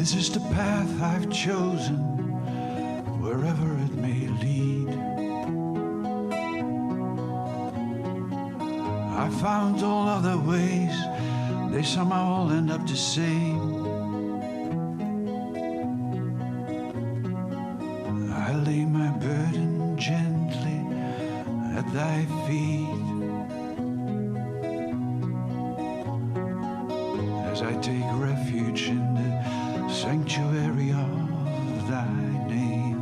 This is the path I've chosen, wherever it may lead. I found all other ways, they somehow all end up the same. I lay my burden gently at thy feet, as I take refuge in the sanctuary of thy name.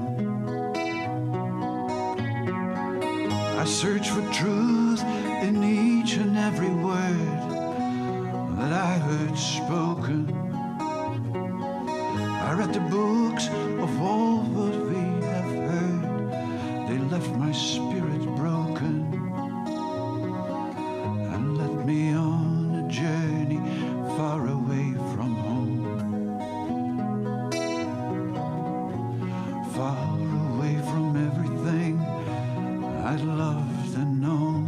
I search for truth in each and every word that I heard spoken. I read the books of all what we have heard. They left my spirit broken and led me on a journey far away from home, far away from everything I'd loved and known.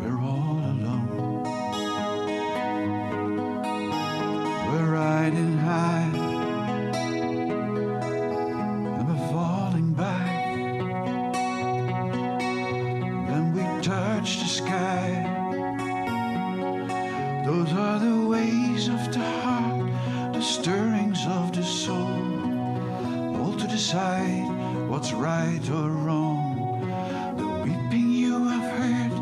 We're all alone. We're riding high, and we're falling back. Then we touch the sky. Those are the ways of the heart, the stirrings of the soul. All to decide what's right or wrong. The weeping you have heard,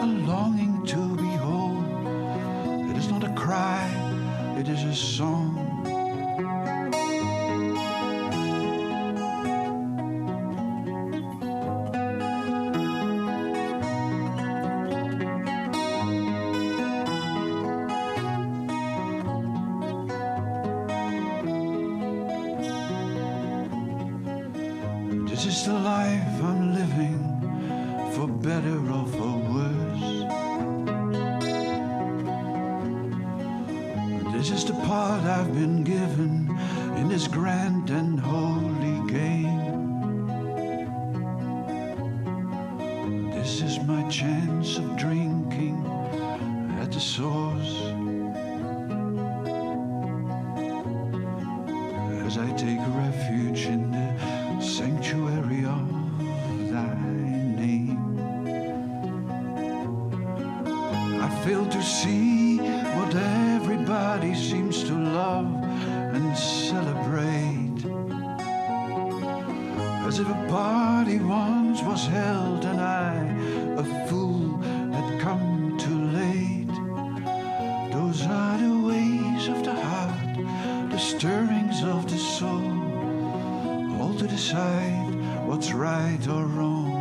a longing to behold. It is not a cry, it is a song. This is the life I'm living, for better or for worse. This is the part I've been given in this grand and holy game. This is my chance of drinking at the source, as I take refuge in the sanctuary of thy name. I fail to see what everybody seems to love and celebrate, as if a party once was held and I, a fool, had come too late. Those are the ways of the heart, the stirrings of the soul. All to decide what's right or wrong.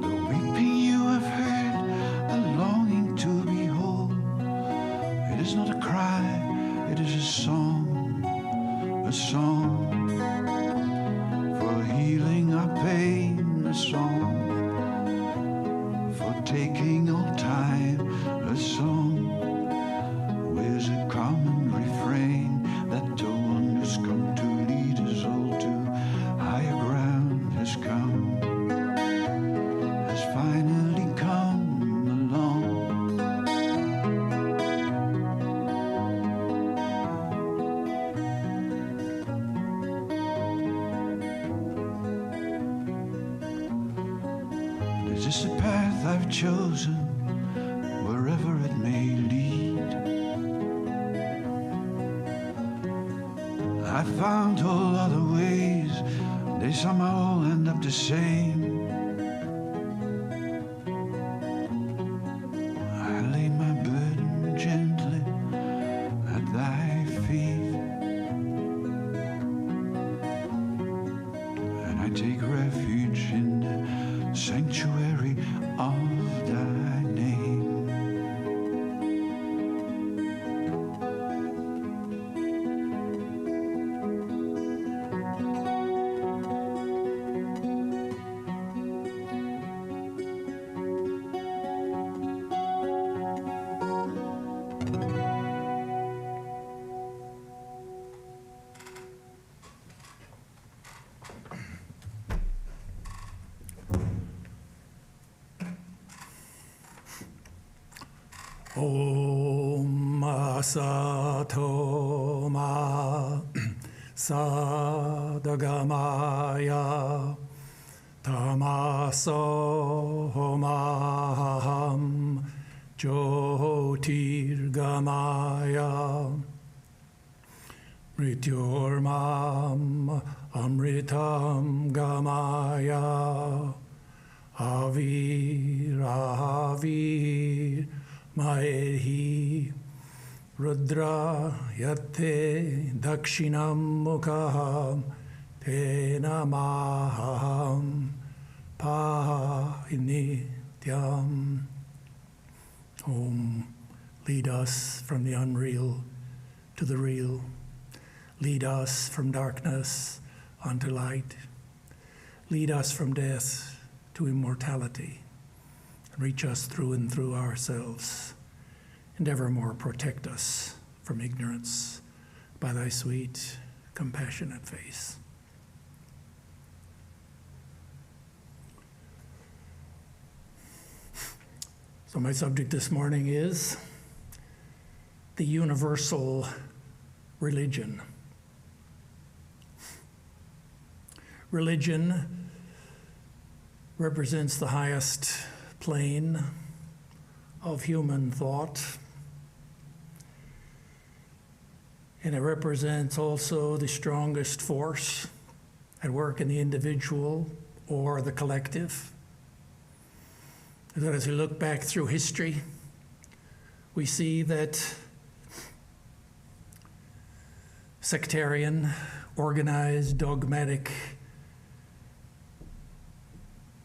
The weeping you have heard, a longing to behold. It is not a cry, it is a song for healing our pain, a song for taking all time, a song with a common refrain that the one who's come to lead us all to higher ground has come, has finally come along. This is the path I've chosen, wherever it may lead. I found all other ways, they somehow all end up the same. I lay my burden gently at thy feet, and I take refuge in the sanctuary of thy name. Om Asato ma sadagamaya tamaso maham jyotirgamaya mrityormam amritam gamaya avir maehi Rudra yate dakshinam mukham te namaham pahinityam. Om, lead us from the unreal to the real. Lead us from darkness unto light. Lead us from death to immortality. And reach us through and through ourselves. And evermore protect us from ignorance by thy sweet, compassionate face. So my subject this morning is the universal religion. Religion represents the highest plane of human thought. And it represents also the strongest force at work in the individual or the collective. That as we look back through history, we see that sectarian, organized, dogmatic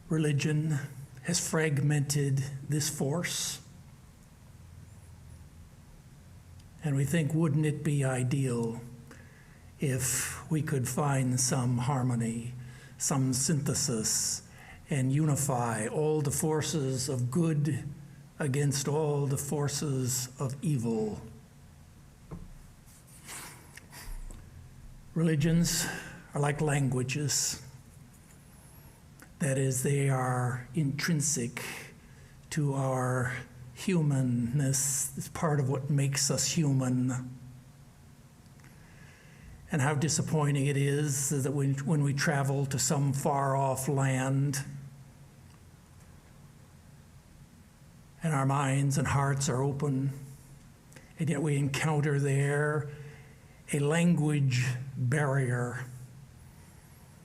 religion has fragmented this force. And we think, wouldn't it be ideal if we could find some harmony, some synthesis, and unify all the forces of good against all the forces of evil? Religions are like languages. That is, they are intrinsic to our humanness. It's part of what makes us human. And how disappointing it is that when we travel to some far-off land and our minds and hearts are open, and yet we encounter there a language barrier.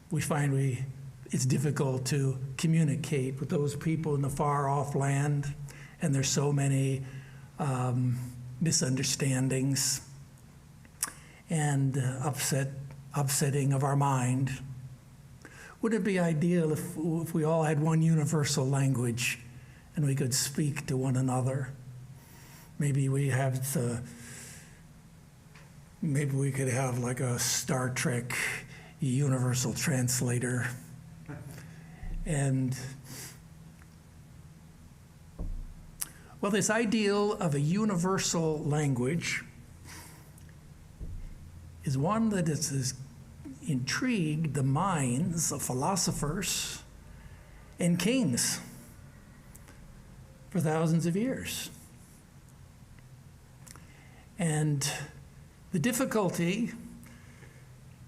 We find it's difficult to communicate with those people in the far-off land. And there's so many misunderstandings and upsetting of our mind. Would it be ideal if we all had one universal language and we could speak to one another? Maybe we could have like a Star Trek universal translator. And well, this ideal of a universal language is one that has intrigued the minds of philosophers and kings for thousands of years. And the difficulty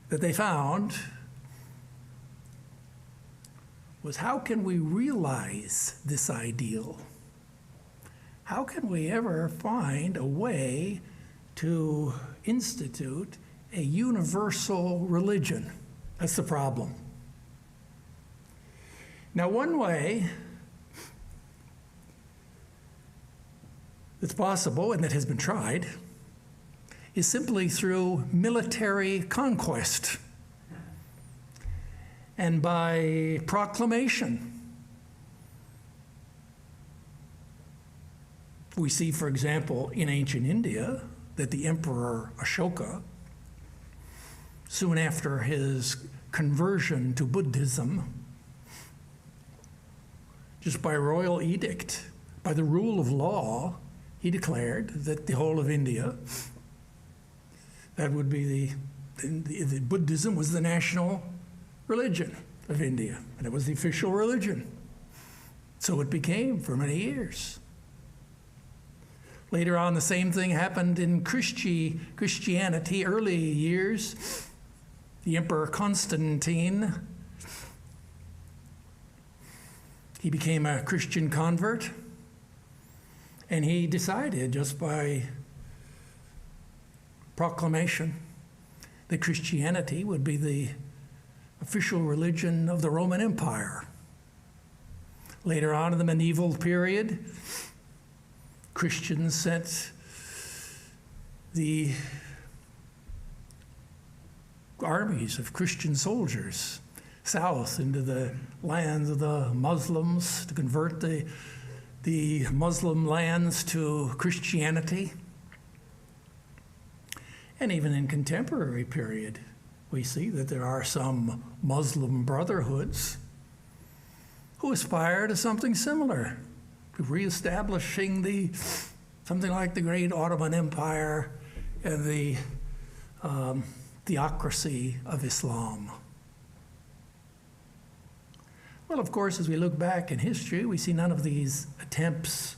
that they found was, how can we realize this ideal? How can we ever find a way to institute a universal religion? That's the problem. Now, one way that's possible, and that has been tried, is simply through military conquest and by proclamation. We see, for example, in ancient India, that the Emperor Ashoka, soon after his conversion to Buddhism, just by royal edict, by the rule of law, he declared that the whole of India, that would be the Buddhism was the national religion of India, and it was the official religion. So it became for many years. Later on, the same thing happened in Christianity, early years. The Emperor Constantine, he became a Christian convert, and he decided just by proclamation that Christianity would be the official religion of the Roman Empire. Later on in the medieval period, Christians sent the armies of Christian soldiers south into the lands of the Muslims to convert the Muslim lands to Christianity. And even in contemporary period, we see that there are some Muslim brotherhoods who aspire to something similar, to reestablishing something like the great Ottoman Empire and the theocracy of Islam. Well, of course, as we look back in history, we see none of these attempts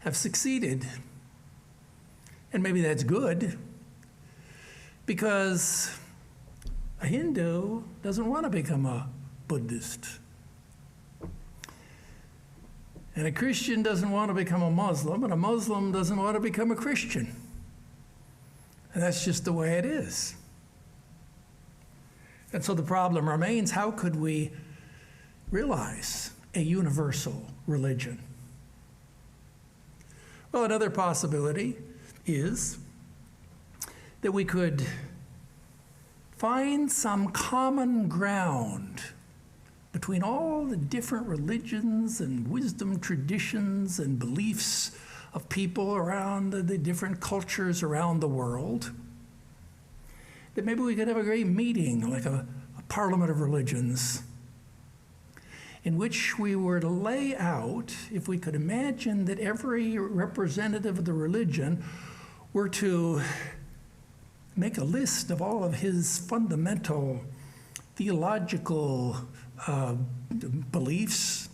have succeeded. And maybe that's good, because a Hindu doesn't want to become a Buddhist. And a Christian doesn't want to become a Muslim, and a Muslim doesn't want to become a Christian. And that's just the way it is. And so the problem remains, how could we realize a universal religion? Well, another possibility is that we could find some common ground between all the different religions and wisdom traditions and beliefs of people around the different cultures around the world. That maybe we could have a great meeting, like a parliament of religions, in which we were to lay out, if we could imagine that every representative of the religion were to make a list of all of his fundamental theological beliefs,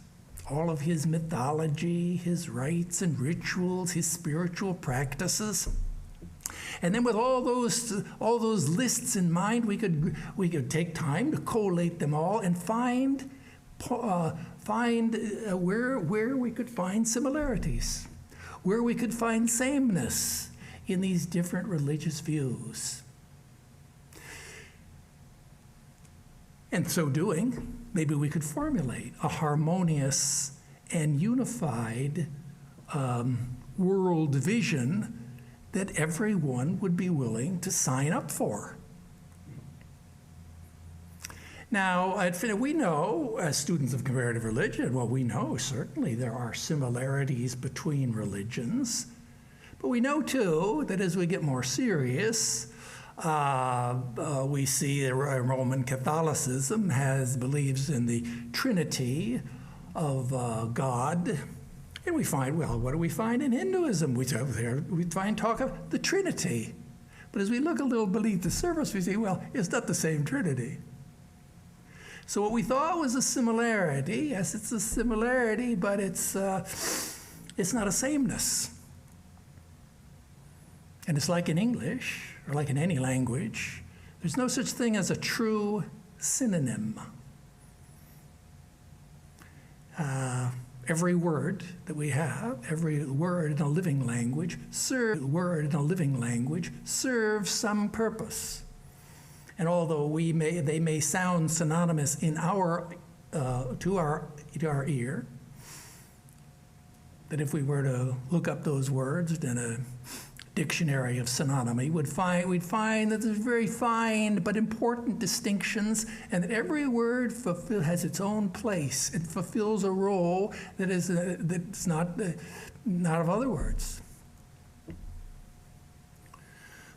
all of his mythology, his rites and rituals, his spiritual practices. And then with all those lists in mind, we could take time to collate them all and find where we could find similarities, where we could find sameness in these different religious views. And so doing, maybe we could formulate a harmonious and unified world vision that everyone would be willing to sign up for. Now, we know, as students of comparative religion, well, we know certainly there are similarities between religions, but we know too that as we get more serious, we see that Roman Catholicism believes in the Trinity of God. And we find, well, what do we find in Hinduism? We find talk of the Trinity. But as we look a little beneath the surface, we see, well, it's not the same Trinity. So what we thought was a similarity, yes, it's a similarity, but it's not a sameness. And it's like in English, or like in any language, there's no such thing as a true synonym. Every word that we have, every word in a living language, serves some purpose. And although they may sound synonymous in to our ear, that if we were to look up those words in a dictionary of synonymy, we'd find that there's very fine but important distinctions, and that every word has its own place. It fulfills a role that's not of other words.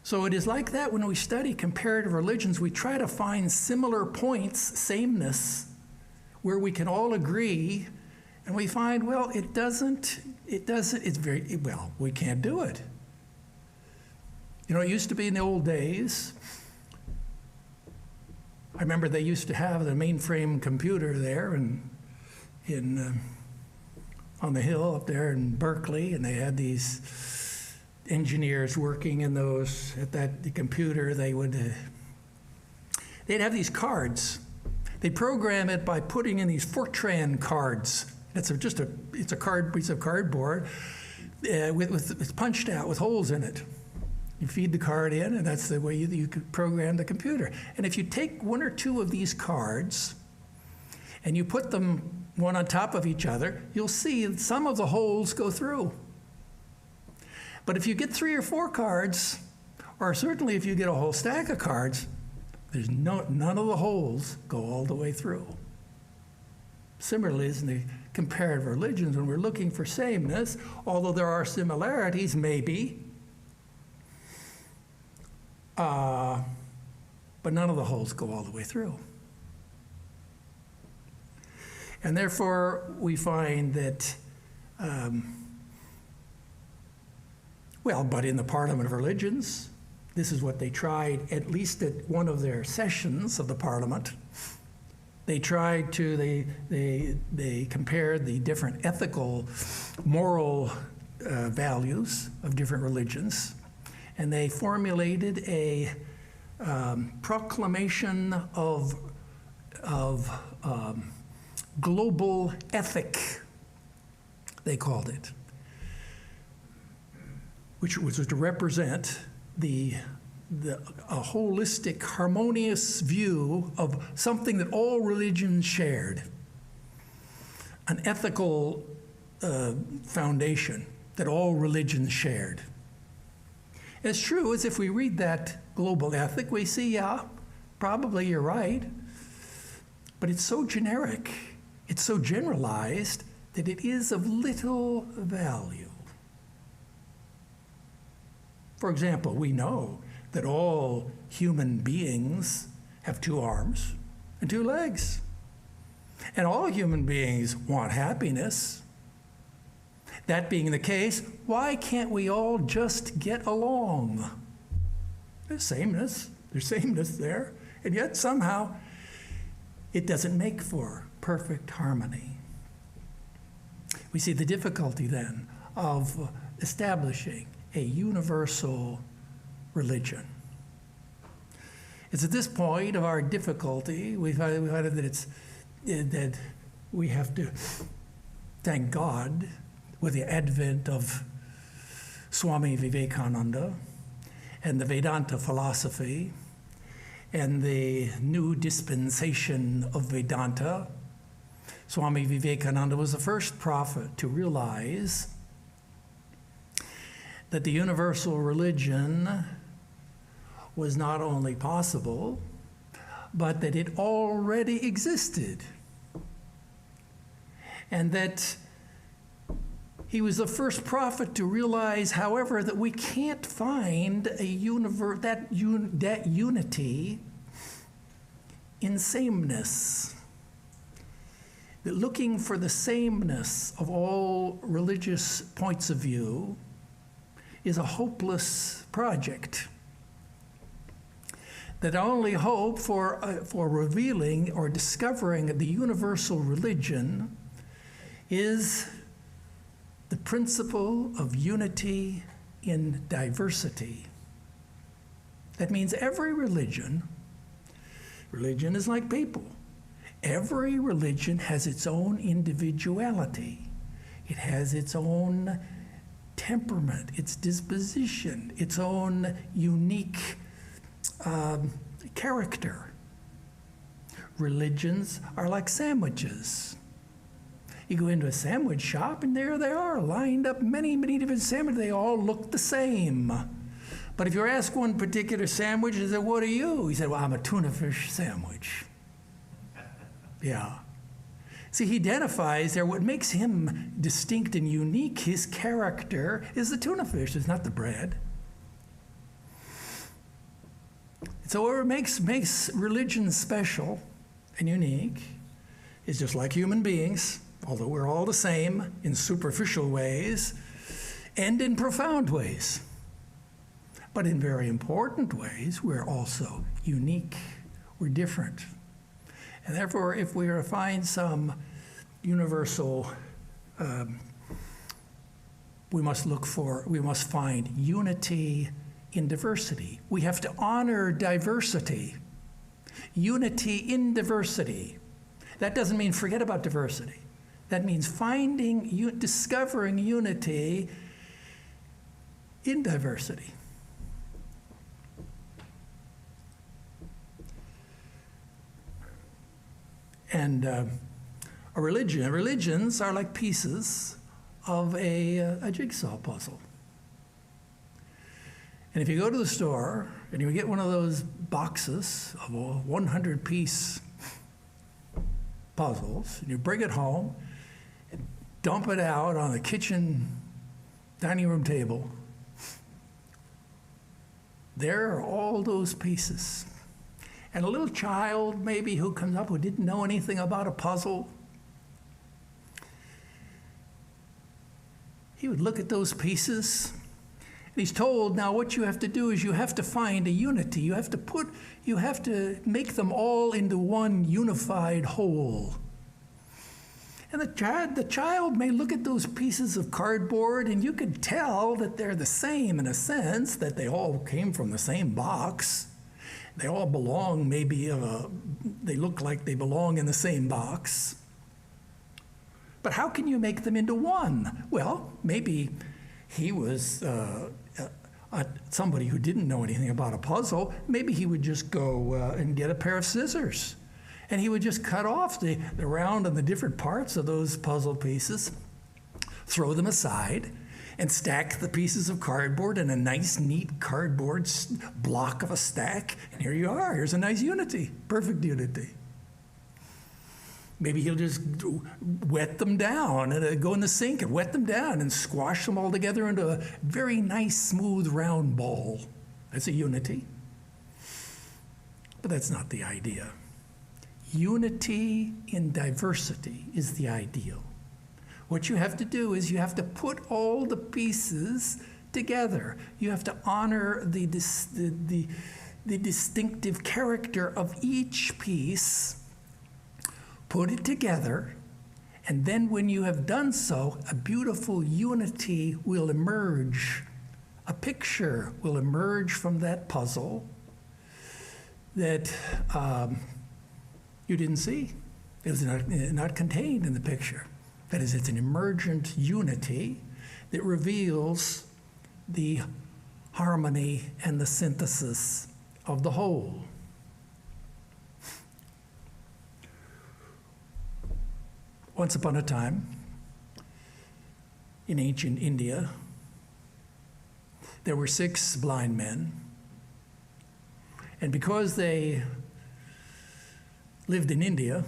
So it is like that when we study comparative religions. We try to find similar points, sameness, where we can all agree, and we find, well, we can't do it. You know, it used to be in the old days, I remember they used to have the mainframe computer there on the hill up there in Berkeley, and they had these engineers working in those at the computer, they'd have these cards. They'd program it by putting in these Fortran cards. It's a piece of cardboard it's punched out with holes in it. You feed the card in, and that's the way you could program the computer. And if you take one or two of these cards and you put them one on top of each other, you'll see that some of the holes go through. But if you get 3 or 4 cards, or certainly if you get a whole stack of cards, none of the holes go all the way through. Similarly, in the comparative religions, when we're looking for sameness, although there are similarities, maybe, but none of the holes go all the way through. And therefore, we find that, but in the Parliament of Religions, this is what they tried, at least at one of their sessions of the Parliament. They tried to, they compared the different ethical, moral values of different religions, and they formulated a proclamation of global ethic, they called it, which was to represent a holistic, harmonious view of something that all religions shared, an ethical foundation that all religions shared. It's true, as if we read that global ethic, we see, yeah, probably you're right, but it's so generic, it's so generalized that it is of little value. For example, we know that all human beings have 2 arms and 2 legs. And all human beings want happiness. That being the case, why can't we all just get along? There's sameness there, and yet somehow it doesn't make for perfect harmony. We see the difficulty then of establishing a universal religion. It's at this point of our difficulty we find that we have to thank God with the advent of Swami Vivekananda and the Vedanta philosophy and the new dispensation of Vedanta. Swami Vivekananda was the first prophet to realize that the universal religion was not only possible, but that it already existed. And that he was the first prophet to realize, however, that we can't find that unity in sameness. That looking for the sameness of all religious points of view is a hopeless project. That our only hope for revealing or discovering the universal religion is the principle of unity in diversity. That means every religion is like people. Every religion has its own individuality. It has its own temperament, its disposition, its own unique character. Religions are like sandwiches. You go into a sandwich shop and there they are, lined up many, many different sandwiches. They all look the same. But if you ask one particular sandwich, he said, "What are you?" He said, "Well, I'm a tuna fish sandwich." Yeah. See, he identifies there what makes him distinct and unique, his character, is the tuna fish, it's not the bread. So what makes religion special and unique is just like human beings, although we're all the same in superficial ways and in profound ways. But in very important ways, we're also unique, we're different. And therefore, if we are to find some universal we must find unity in diversity. We have to honor diversity. Unity in diversity. That doesn't mean forget about diversity. That means discovering unity in diversity. And religions are like pieces of a jigsaw puzzle. And if you go to the store and you get one of those boxes of 100-piece puzzles, and you bring it home and dump it out on the kitchen dining room table, there are all those pieces. And a little child maybe who comes up who didn't know anything about a puzzle, he would look at those pieces, and he's told, now what you have to do is you have to find a unity. You have to make them all into one unified whole. And the child may look at those pieces of cardboard, and you can tell that they're the same in a sense, that they all came from the same box. They all belong, they look like they belong in the same box. But how can you make them into one? Well, maybe he was somebody who didn't know anything about a puzzle. Maybe he would just go and get a pair of scissors, and he would just cut off the round and the different parts of those puzzle pieces, throw them aside, and stack the pieces of cardboard in a nice, neat cardboard block of a stack. And here you are. Here's a nice unity, perfect unity. Maybe he'll just wet them down and go in the sink and wet them down and squash them all together into a very nice, smooth, round ball. That's a unity. But that's not the idea. Unity in diversity is the ideal. What you have to do is you have to put all the pieces together. You have to honor the distinctive character of each piece, put it together, and then when you have done so, a beautiful unity will emerge. A picture will emerge from that puzzle that you didn't see. It was not contained in the picture. That is, it's an emergent unity that reveals the harmony and the synthesis of the whole. Once upon a time, in ancient India, there were 6 blind men, and because they lived in India,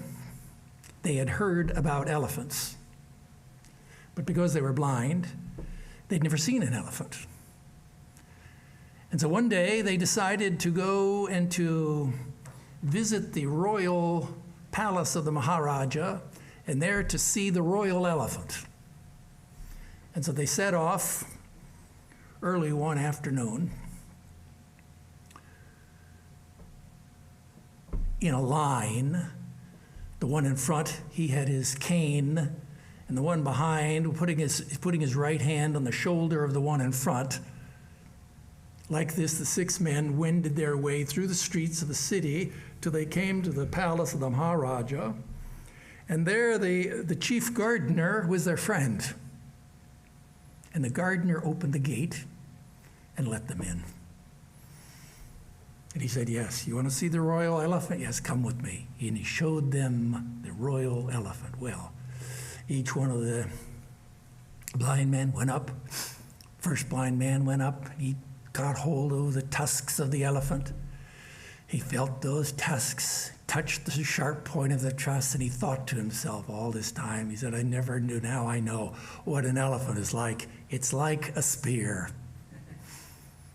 they had heard about elephants. But because they were blind, they'd never seen an elephant. And so one day they decided to go and to visit the royal palace of the Maharaja, and there to see the royal elephant. And so they set off early one afternoon in a line. The one in front, he had his cane, and the one behind, putting his right hand on the shoulder of the one in front. Like this, the 6 men wended their way through the streets of the city till they came to the palace of the Maharaja. And there the chief gardener was their friend. And the gardener opened the gate and let them in. And he said, yes, you want to see the royal elephant? Yes, come with me. And he showed them the royal elephant. Well, each one of the blind men went up. First blind man went up. He got hold of the tusks of the elephant. He felt those tusks, touched the sharp point of the tusk, and he thought to himself all this time, he said, I never knew, now I know what an elephant is like. It's like a spear.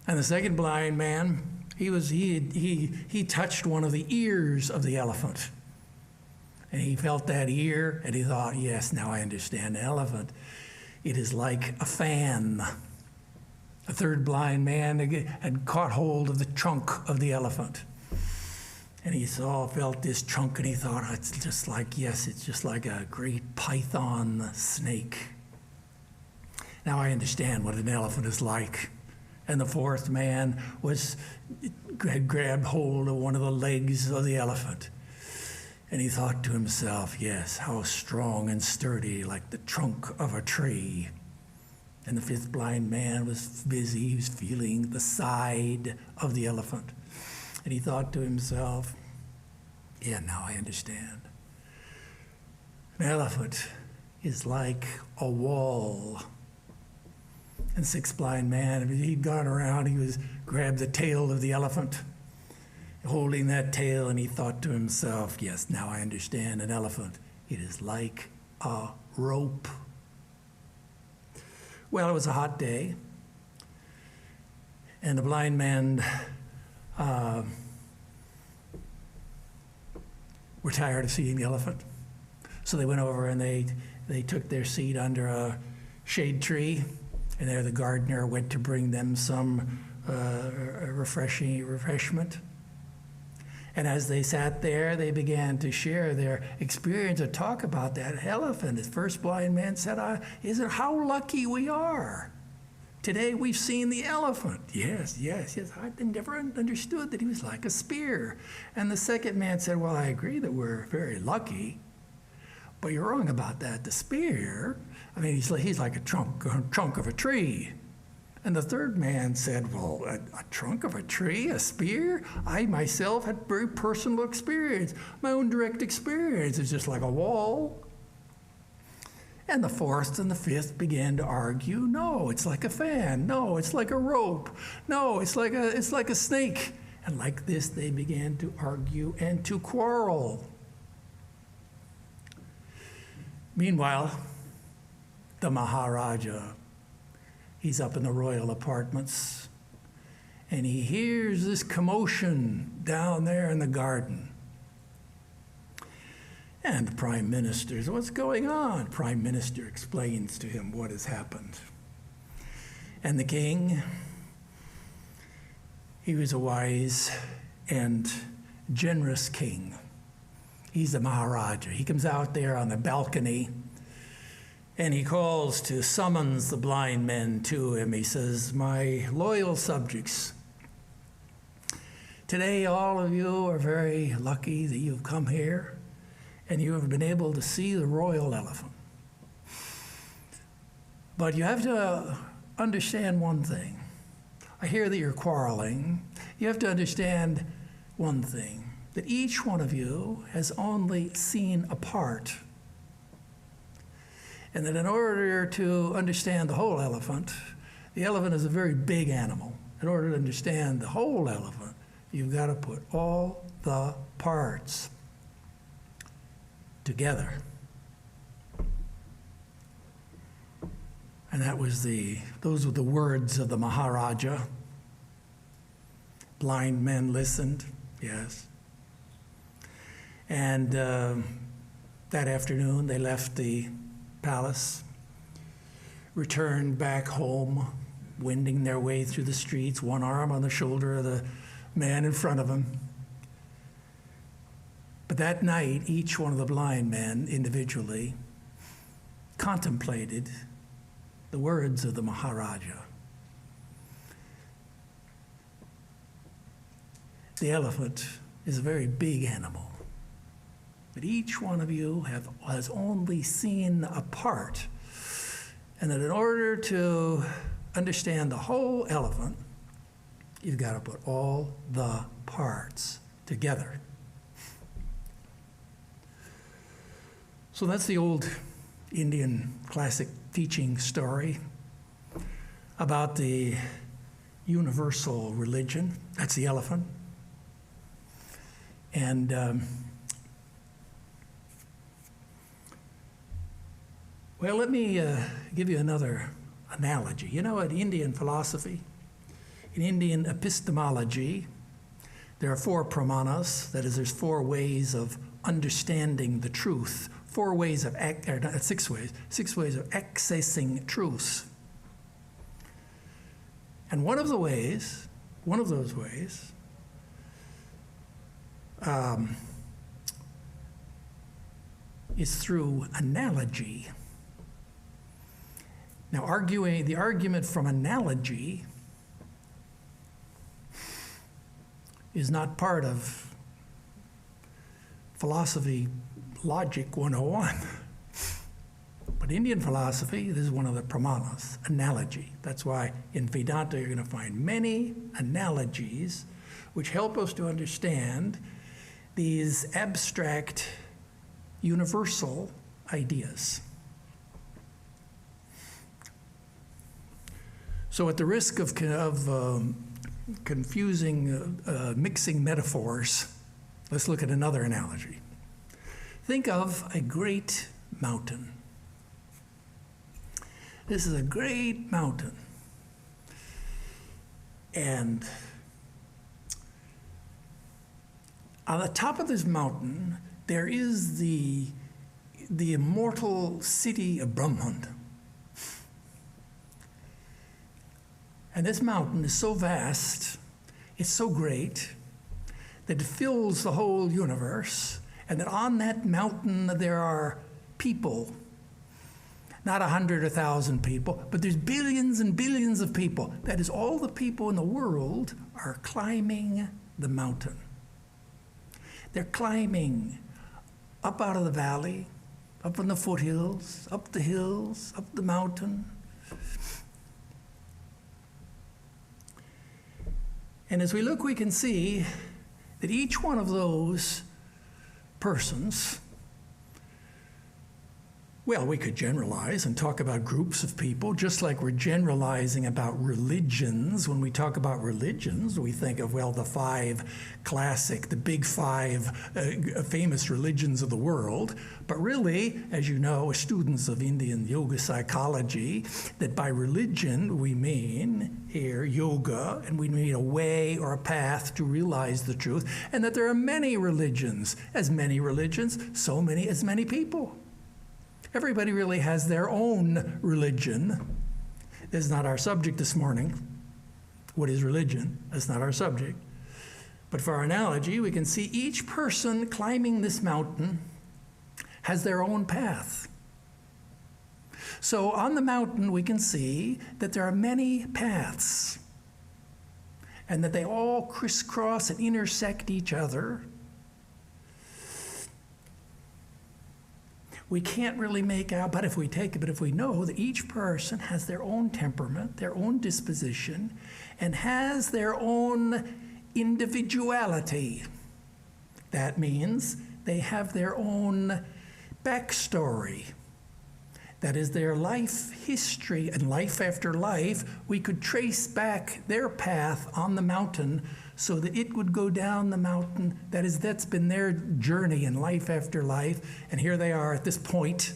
And the second blind man, he touched one of the ears of the elephant. And he felt that ear, and he thought, yes, now I understand the elephant. It is like a fan. A third blind man had caught hold of the trunk of the elephant. And he felt this trunk, and he thought, it's just like a great python snake. Now I understand what an elephant is like. And the fourth man had grabbed hold of one of the legs of the elephant. And he thought to himself, yes, how strong and sturdy, like the trunk of a tree. And the fifth blind man was busy. He was feeling the side of the elephant. And he thought to himself, yeah, now I understand. An elephant is like a wall. And sixth blind man, he'd gone around, grabbed the tail of the elephant, holding that tail, and he thought to himself, yes, now I understand an elephant. It is like a rope. Well, it was a hot day, and the blind man were tired of seeing the elephant. So they went over and they took their seat under a shade tree, and there the gardener went to bring them some refreshment. And as they sat there, they began to share their experience or talk about that elephant. The first blind man said, how lucky we are. Today we've seen the elephant. Yes. I never understood that he was like a spear. And the second man said, well, I agree that we're very lucky, but you're wrong about that. The spear, he's like a trunk of a tree. And the third man said, well, a trunk of a tree, a spear? I myself had very personal experience. My own direct experience is just like a wall. And the fourth and the fifth began to argue, no, it's like a fan. No, it's like a rope. No, it's like a snake. And like this, they began to argue and to quarrel. Meanwhile, the Maharaja, he's up in the royal apartments, and he hears this commotion down there in the garden. And the prime minister says, what's going on? Prime minister explains to him what has happened. And the king, he was a wise and generous king. He's the Maharaja. He comes out there on the balcony, and he summons the blind men to him. He says, my loyal subjects, today all of you are very lucky that you've come here and you have been able to see the royal elephant. But you have to understand one thing. I hear that you're quarreling. You have to understand one thing, that each one of you has only seen a part. And that in order to understand the whole elephant, the elephant is a very big animal. In order to understand the whole elephant, you've got to put all the parts together. And those were the words of the Maharaja. Blind men listened, yes. And that afternoon, they left the palace, returned back home, wending their way through the streets, one arm on the shoulder of the man in front of them. But that night, each one of the blind men individually contemplated the words of the Maharaja. The elephant is a very big animal, but each one of you has only seen a part, and that in order to understand the whole elephant, you've got to put all the parts together. So that's the old Indian classic teaching story about the universal religion. That's the elephant. And well, let me give you another analogy. You know, in Indian philosophy, in Indian epistemology, there are 4 pramanas. That is, there's 4 ways of understanding the truth. 6 ways of accessing truth. And one of those ways is through analogy. Now, the argument from analogy is not part of philosophy logic 101. But Indian philosophy, this is one of the pramanas, analogy. That's why in Vedanta you're going to find many analogies which help us to understand these abstract, universal ideas. So at the risk of confusing, mixing metaphors, let's look at another analogy. Think of a great mountain. This is a great mountain. And on the top of this mountain, there is the immortal city of Brahman. And this mountain is so vast, it's so great, that it fills the whole universe, and that on that mountain there are people, not 100 or 1,000 people, but there's billions and billions of people. That is, all the people in the world are climbing the mountain. They're climbing up out of the valley, up in the foothills, up the hills, up the mountain. And as we look, we can see that each one of those persons, well, we could generalize and talk about groups of people, just like we're generalizing about religions. When we talk about religions, we think of, well, the big five famous religions of the world. But really, as you know, as students of Indian yoga psychology, that by religion we mean here yoga, and we mean a way or a path to realize the truth, and that there are many religions, as many people. Everybody really has their own religion. This is not our subject this morning. What is religion? That's not our subject. But for our analogy, we can see each person climbing this mountain has their own path. So on the mountain, we can see that there are many paths, and that they all crisscross and intersect each other. We can't really make out, but if we know that each person has their own temperament, their own disposition, and has their own individuality, that means they have their own backstory. That is their life history, and life after life, we could trace back their path on the mountain so that it would go down the mountain. That is, that's been their journey in life after life. And here they are at this point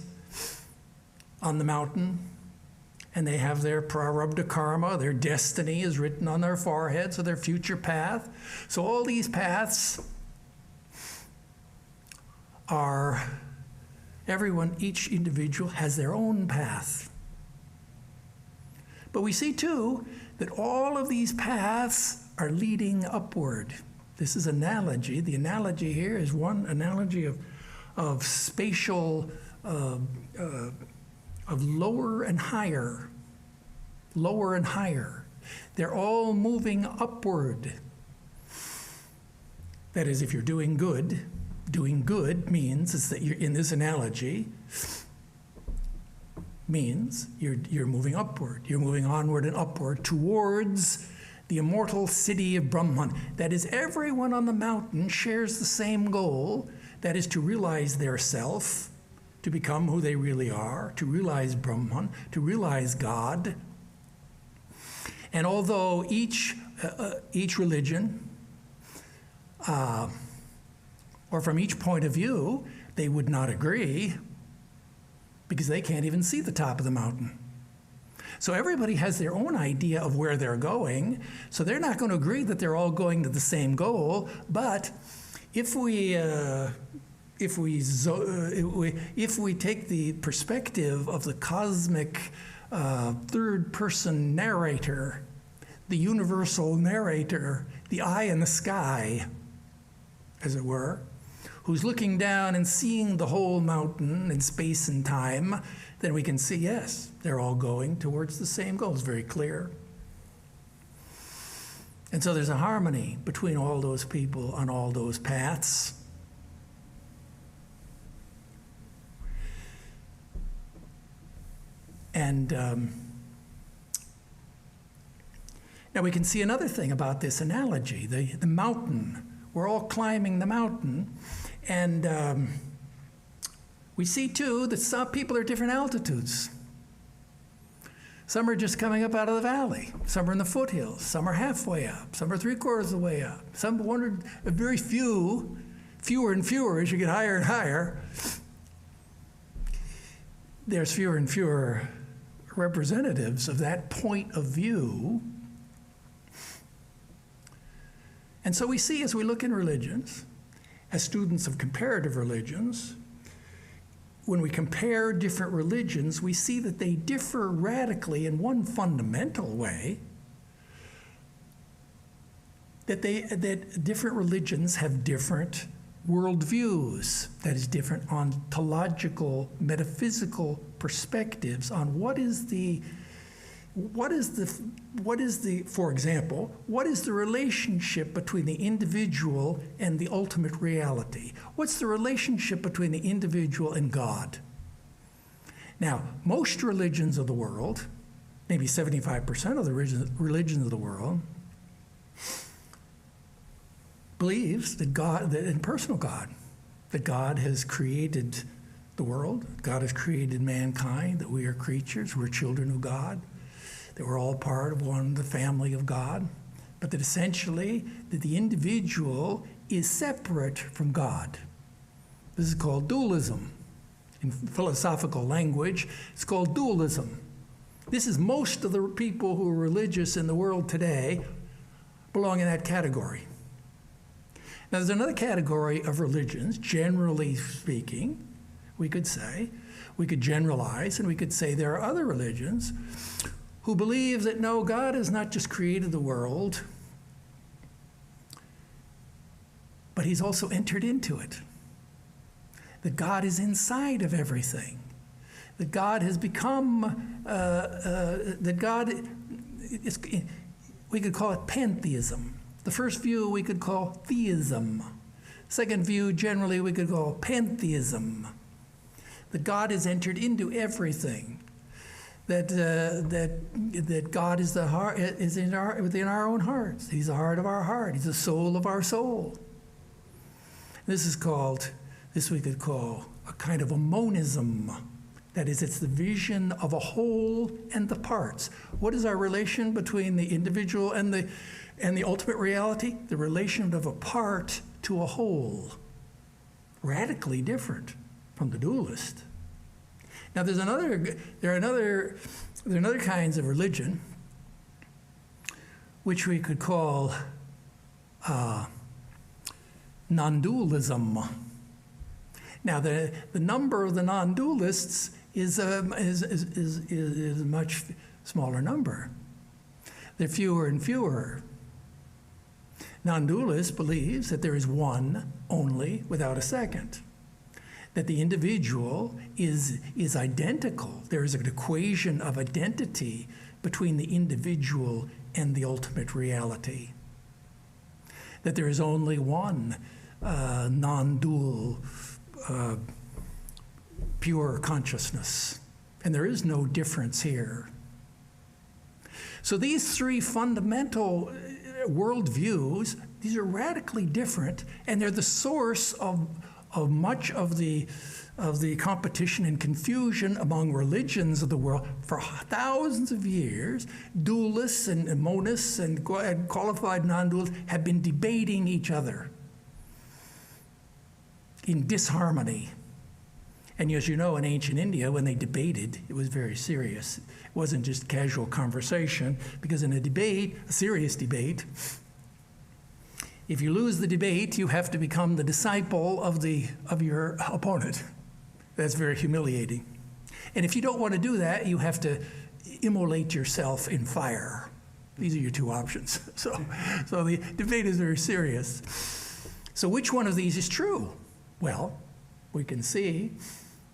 on the mountain, and they have their prarabdha karma, their destiny is written on their foreheads, so their future path. So all these paths are, each individual has their own path. But we see too that all of these paths are leading upward. This is analogy. The analogy here is one analogy of spatial, of lower and higher. Lower and higher. They're all moving upward. That is, if you're doing good means is that you're, in this analogy, means you're moving upward. You're moving onward and upward towards the immortal city of Brahman. That is, everyone on the mountain shares the same goal, that is to realize their self, to become who they really are, to realize Brahman, to realize God. And although each religion, or from each point of view, they would not agree, because they can't even see the top of the mountain. So everybody has their own idea of where they're going, so they're not going to agree that they're all going to the same goal. But if we take the perspective of the cosmic third-person narrator, the universal narrator, the eye in the sky, as it were, who's looking down and seeing the whole mountain in space and time, then we can see, yes, they're all going towards the same goal. It's very clear. And so there's a harmony between all those people on all those paths. And now we can see another thing about this analogy, the mountain. We're all climbing the mountain, and we see too that some people are at different altitudes. Some are just coming up out of the valley. Some are in the foothills. Some are halfway up. Some are 3/4 of the way up. Some wondered, very fewer and fewer as you get higher and higher. There's fewer and fewer representatives of that point of view. And so we see, as we look in religions, as students of comparative religions, when we compare different religions, we see that they differ radically in one fundamental way, that different religions have different worldviews, that is, different ontological, metaphysical perspectives on for example, what is the relationship between the individual and the ultimate reality? What's the relationship between the individual and God? Now, most religions of the world, maybe 75% of the religions of the world, believes that God, that in personal God, that God has created the world, God has created mankind, that we are creatures, we're children of God, that we're all part of the family of God, but that essentially that the individual is separate from God. This is called dualism. In philosophical language, it's called dualism. This is most of the people who are religious in the world today belong in that category. Now, there's another category of religions, generally speaking, we could generalize, and we could say there are other religions who believe that no, God has not just created the world, but he's also entered into it. That God is inside of everything. That God has become, we could call it pantheism. The first view we could call theism. Second view, generally, we could call pantheism. That God has entered into everything. That God is the heart, is within our own hearts. He's the heart of our heart. He's the soul of our soul. This we could call a kind of a monism. That is, it's the vision of a whole and the parts. What is our relation between the individual and the ultimate reality? The relation of a part to a whole. Radically different from the dualist. Now, there are other kinds of religion which we could call non-dualism. Now, the number of the non-dualists is a much smaller number. They're fewer and fewer. Non-dualist believes that there is one only without a second. That the individual is identical. There is an equation of identity between the individual and the ultimate reality. That there is only one non-dual pure consciousness. And there is no difference here. So these three fundamental worldviews, these are radically different, and they're the source of much of the competition and confusion among religions of the world for thousands of years. Dualists and monists and qualified non-dualists have been debating each other in disharmony. And as you know, in ancient India, when they debated, it was very serious. It wasn't just casual conversation, because in a debate, a serious debate, if you lose the debate, you have to become the disciple of your opponent. That's very humiliating. And if you don't want to do that, you have to immolate yourself in fire. These are your two options. So the debate is very serious. So which one of these is true? Well, we can see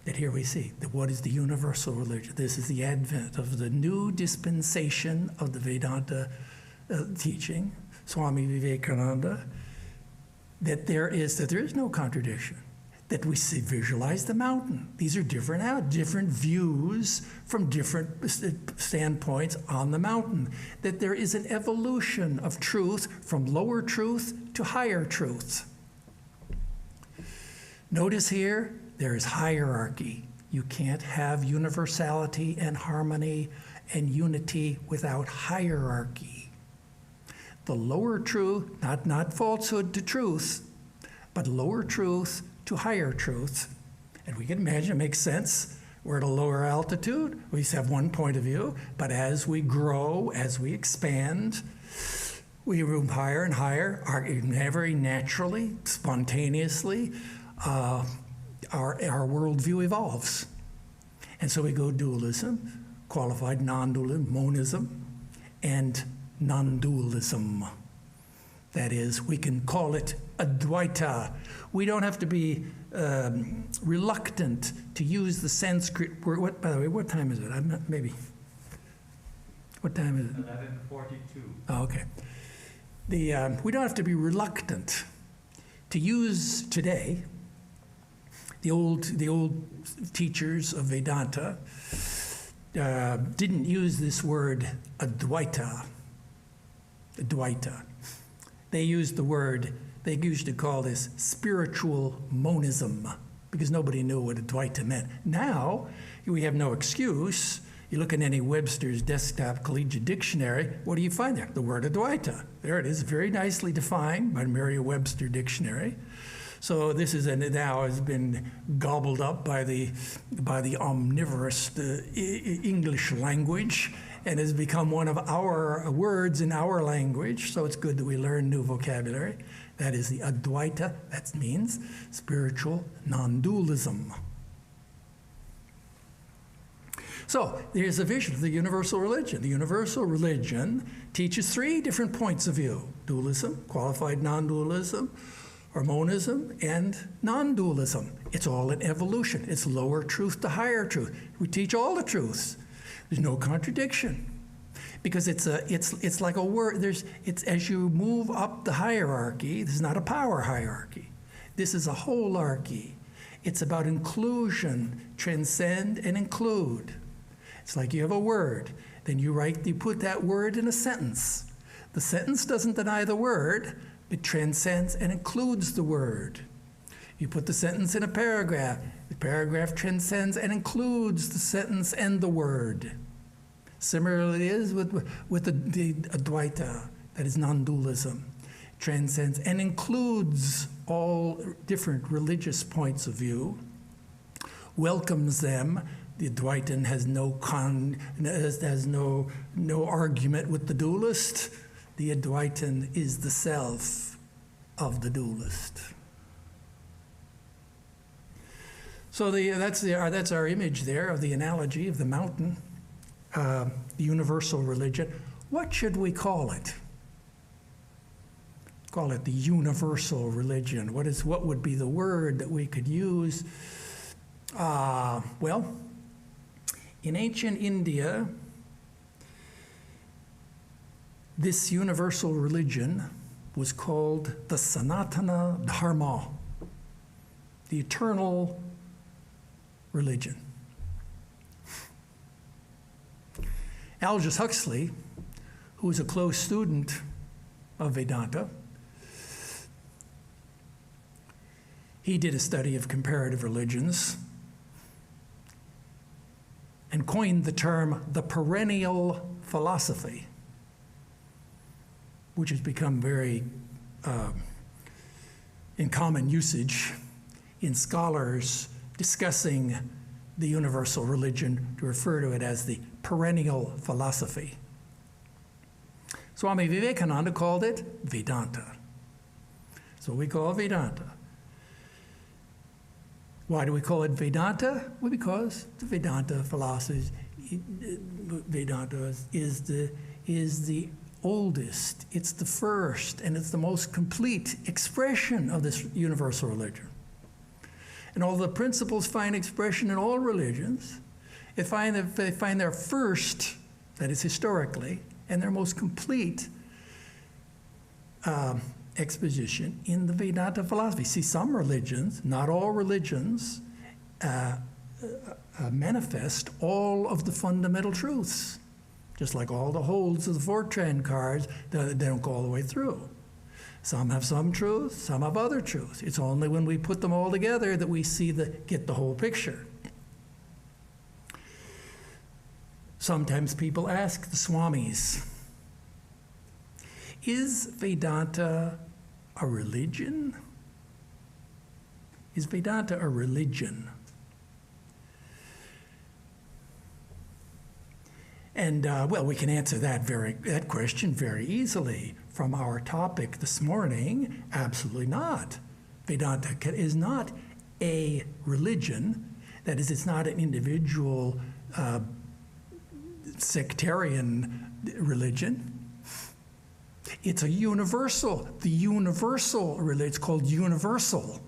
that here we see that what is the universal religion? This is the advent of the new dispensation of the Vedanta teaching, Swami Vivekananda, that there is no contradiction, that we see, visualize the mountain. These are different views from different standpoints on the mountain, that there is an evolution of truth from lower truth to higher truth. Notice here, there is hierarchy. You can't have universality and harmony and unity without hierarchy. The lower truth, not falsehood to truth, but lower truth to higher truth. And we can imagine, it makes sense. We're at a lower altitude. We have one point of view, but as we grow, as we expand, we move higher and higher, very naturally, spontaneously, our worldview evolves. And so we go dualism, qualified non-dualism, monism, and non-dualism. That is, we can call it Advaita. We don't have to be reluctant to use the Sanskrit word. By the way, what time is it? I'm not, maybe. What time is it? 11:42. Oh, okay. We don't have to be reluctant to use today. The old teachers of Vedanta didn't use this word Advaita. Advaita. They used the word, they used to call this spiritual monism, because nobody knew what Advaita meant. Now, we have no excuse. You look in any Webster's Desktop Collegiate Dictionary, what do you find there? The word Advaita. There it is, very nicely defined by Merriam-Webster Dictionary. So this is now has been gobbled up by the omnivorous English language, and has become one of our words in our language. So it's good that we learn new vocabulary. That is the Advaita. That means spiritual non-dualism. So there's a vision of the universal religion. The universal religion teaches three different points of view: dualism, qualified non-dualism, or monism, and non-dualism. It's all an evolution. It's lower truth to higher truth. We teach all the truths. There's no contradiction, because it's like a word. It's as you move up the hierarchy. This is not a power hierarchy. This is a holarchy. It's about inclusion, transcend and include. It's like you have a word, then you put that word in a sentence. The sentence doesn't deny the word. It transcends and includes the word. You put the sentence in a paragraph. The paragraph transcends and includes the sentence and the word. Similarly, it is with the Advaita, that is non-dualism. It transcends and includes all different religious points of view, welcomes them. The Advaitin has no argument with the dualist. The Advaitin is the self of the dualist. So that's our image there of the analogy of the mountain, the universal religion. What should we call it? Call it the universal religion. What would be the word that we could use? Well, in ancient India, this universal religion was called the Sanatana Dharma, the eternal religion. Aldous Huxley, who was a close student of Vedanta, he did a study of comparative religions and coined the term the perennial philosophy, which has become very in common usage in scholars discussing the universal religion, to refer to it as the perennial philosophy. Swami Vivekananda called it Vedanta. So we call it Vedanta. Why do we call it Vedanta? Well, because the Vedanta philosophy, Vedanta is the oldest, it's the first, and it's the most complete expression of this universal religion. And all the principles find expression in all religions. They find their first, that is historically, and their most complete exposition in the Vedanta philosophy. See, some religions, not all religions, manifest all of the fundamental truths. Just like all the holds of the Fortran cards, they don't go all the way through. Some have some truth, some have other truth. It's only when we put them all together that we get the whole picture. Sometimes people ask the Swamis, is Vedanta a religion? Is Vedanta a religion? And well, we can answer that question very easily from our topic this morning. Absolutely not. Vedanta is not a religion. That is, it's not an individual sectarian religion. It's a universal. The universal religion. It's called universal.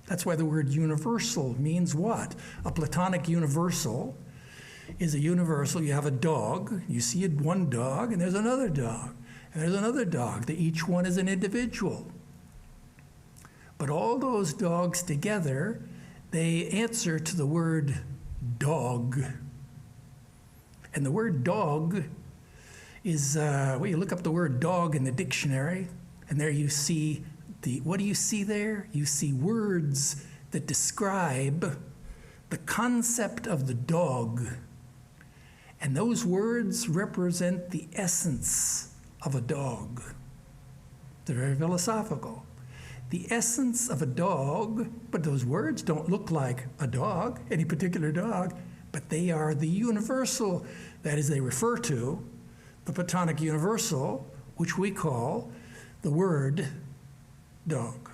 That's why the word universal means what? A Platonic universal is a universal. You have a dog, you see one dog, and there's another dog, and there's another dog. Each one is an individual. But all those dogs together, they answer to the word dog. And the word dog is, well, you look up the word dog in the dictionary, and there you see what do you see there? You see words that describe the concept of the dog. And those words represent the essence of a dog. They're very philosophical. The essence of a dog, but those words don't look like a dog, any particular dog, but they are the universal. That is, they refer to the Platonic universal, which we call the word dog.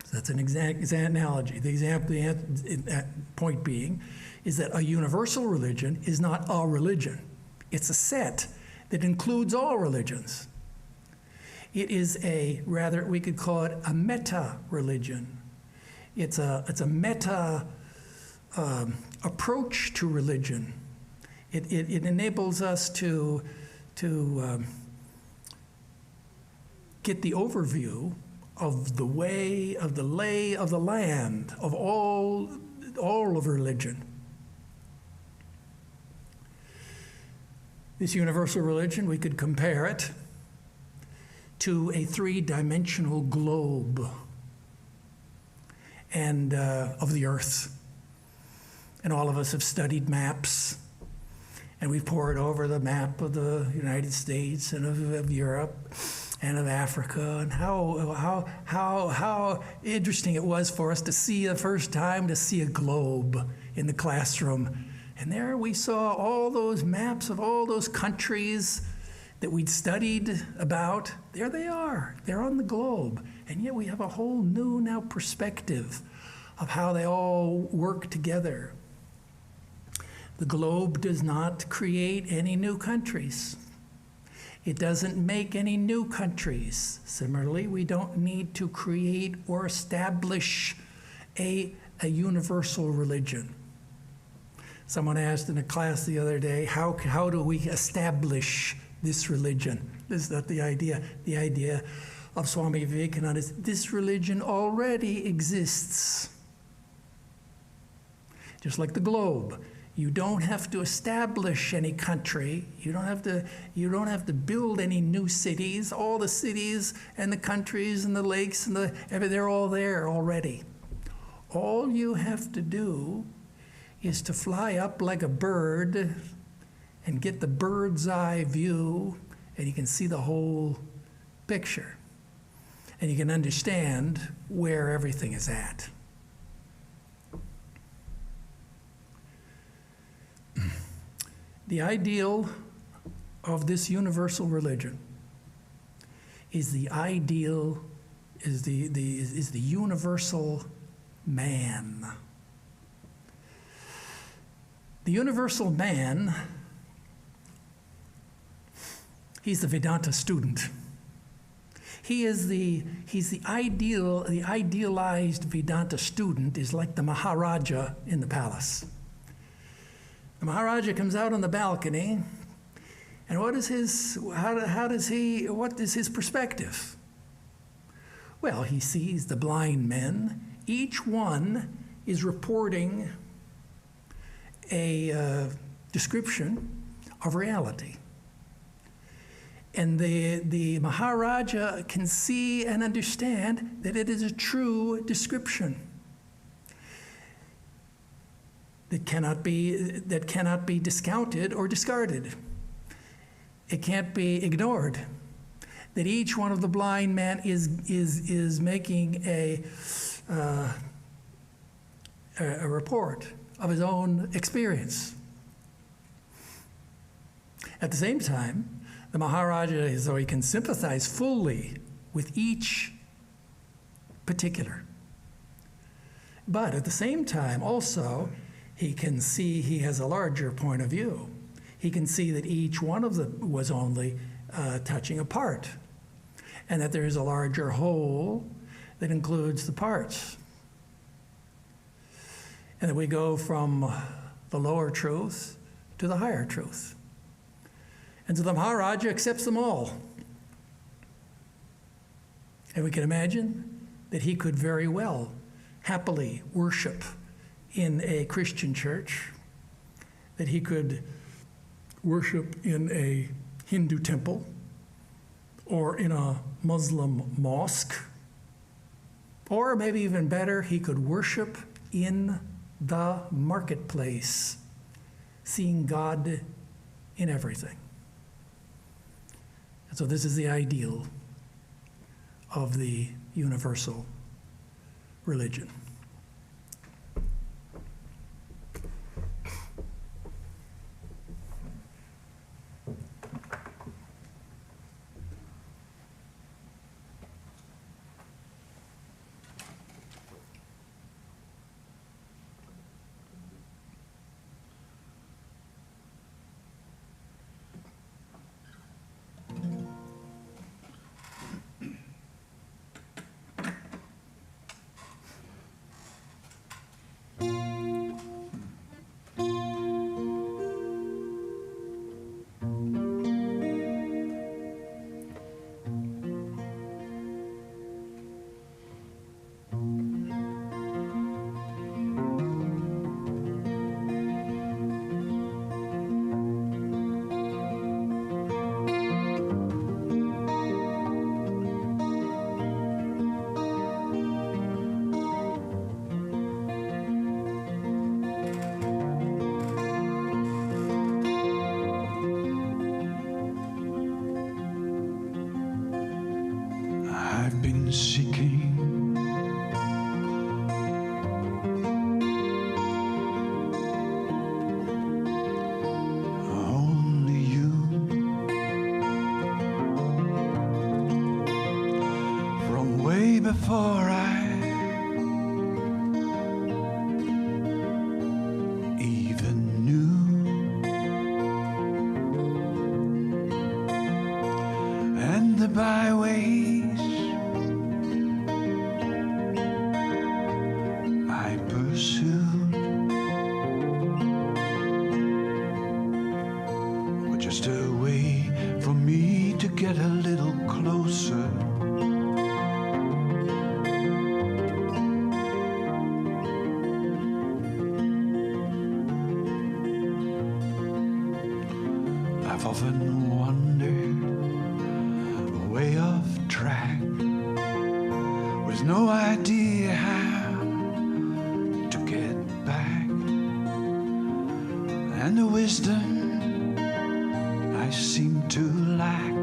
So that's an exact analogy. The point being is that a universal religion is not a religion. It's a set that includes all religions. It is we could call it a meta-religion. It's a meta approach to religion. It enables us to get the overview of the way, of the lay of the land, of all of religion. This universal religion, we could compare it to a three-dimensional globe and of the earth. And all of us have studied maps, and we've pored over the map of the United States and of Europe and of Africa, and how interesting it was for us to see the first time to see a globe in the classroom. And there we saw all those maps of all those countries that we'd studied about. There they are. They're on the globe. And yet we have a whole new now perspective of how they all work together. The globe does not create any new countries. It doesn't make any new countries. Similarly, we don't need to create or establish a universal religion. Someone asked in a class the other day, how do we establish this religion? Is that the idea? The idea of Swami Vivekananda is this religion already exists. Just like the globe. You don't have to establish any country. You don't have to build any new cities. All the cities and the countries and the lakes and they're all there already. All you have to do is to fly up like a bird and get the bird's eye view, and you can see the whole picture. And you can understand where everything is at. The ideal of this universal religion is the universal man. The universal man, he's the Vedanta student. He's the idealized Vedanta student is like the Maharaja in the palace. The Maharaja comes out on the balcony, and what is his perspective? Well, he sees the blind men. Each one is reporting a description of reality. And the Maharaja can see and understand that it is a true description that cannot be discounted or discarded. It can't be ignored. That each one of the blind men is making a report of his own experience. At the same time, the Maharaja, so he can sympathize fully with each particular. But at the same time, also, he can see he has a larger point of view. He can see that each one of them was only touching a part, and that there is a larger whole that includes the parts. And that we go from the lower truth to the higher truth. And so the Maharaja accepts them all. And we can imagine that he could very well happily worship in a Christian church, that he could worship in a Hindu temple or in a Muslim mosque, or maybe even better, he could worship in the marketplace, seeing God in everything. And so this is the ideal of the universal religion. Seeking only you, from way before I even knew, and the byways just a way for me to get a little closer. I've often wandered way off track with no idea how to get back, and the wisdom I seem to lack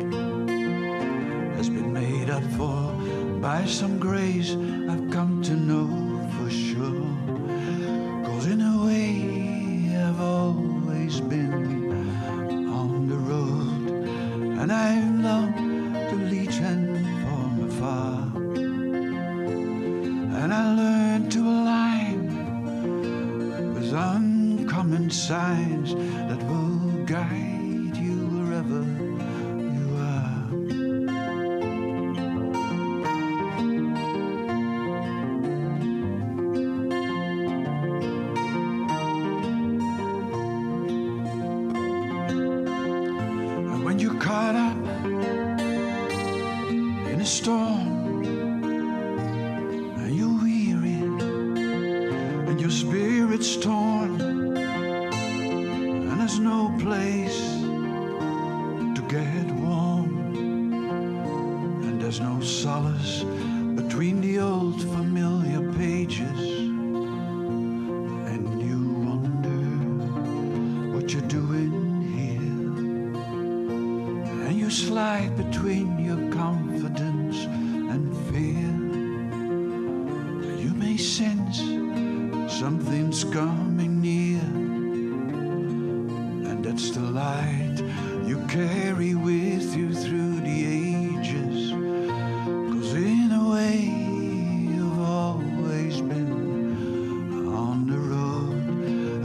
has been made up for by some grace I've come to know for sure. 'Cause in a way I've always been on the road, and I've longed to reach and from afar, and I learned to align with uncommon signs that will guide you wherever you are. in a storm, and you're weary, and your spirit's torn, and there's no place to get warm, and there's no solace between the old familiar pages, and you wonder what you're doing here, and you slide between your confidence and fear. You may sense something's coming near, and that's the light you carry with you through the ages. 'Cause in a way you've always been on the road,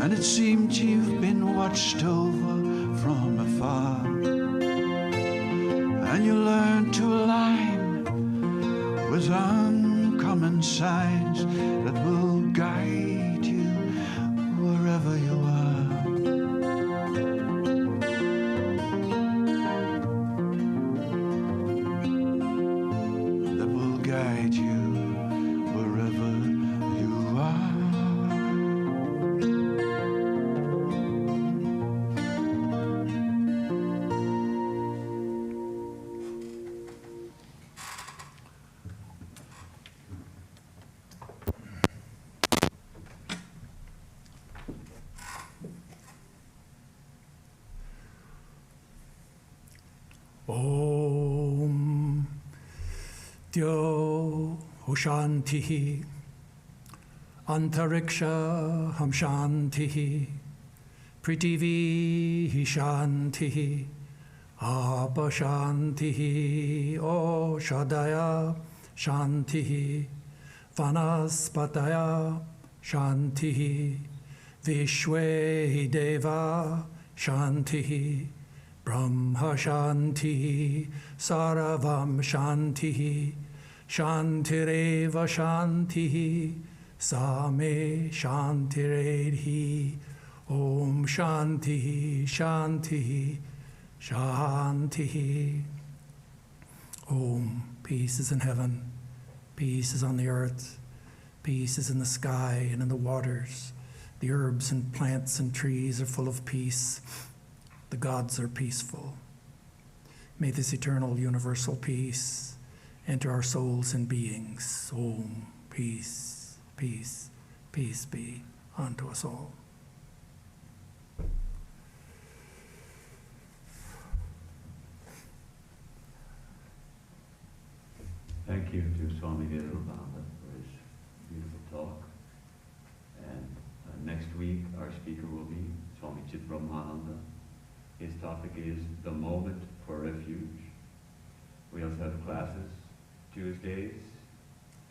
and it seems you've been watched over from afar, and you learn to align with uncommon signs that will guide you wherever you are. That will guide you wherever you are. Om Dyo Shantihi Antariksha Ham Shantihi Prithivi Shantihi Apa Shantihi Oshadaya Shantihi Vanaspataya Shantihi Vishwe Deva Shantihi Brahma Shanti, Saravam Shanti, Shantireva Shanti, Same Shantiredhi, Om Shanti, Shanti, Shanti. Om, peace is in heaven, peace is on the earth, peace is in the sky and in the waters. The herbs and plants and trees are full of peace. The gods are peaceful. May this eternal universal peace enter our souls and beings. Om, peace, peace, peace be unto us all. Thank you to Swami Vedarupananda for his beautiful talk. And next week our speaker will be Swami Brahmananda. His topic is the moment for refuge. We also have classes Tuesdays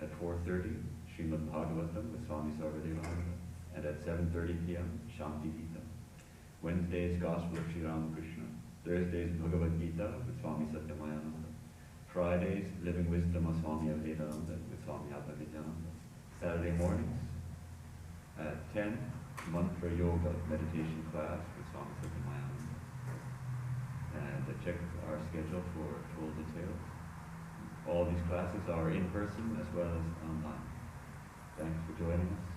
at 4:30, Srimad Bhagavatam with Swami Sarvadevananda, and at 7:30 p.m. Shanti Gita. Wednesdays Gospel of Sri Ramakrishna. Thursdays Bhagavad Gita with Swami Satyamayananda. Fridays Living Wisdom of Swami Vedananda with Swami Abhidhananda. Saturday mornings at 10, Mantra Yoga meditation class with Swami Satyamayananda. And check our schedule for full details. All these classes are in person as well as online. Thanks for joining us.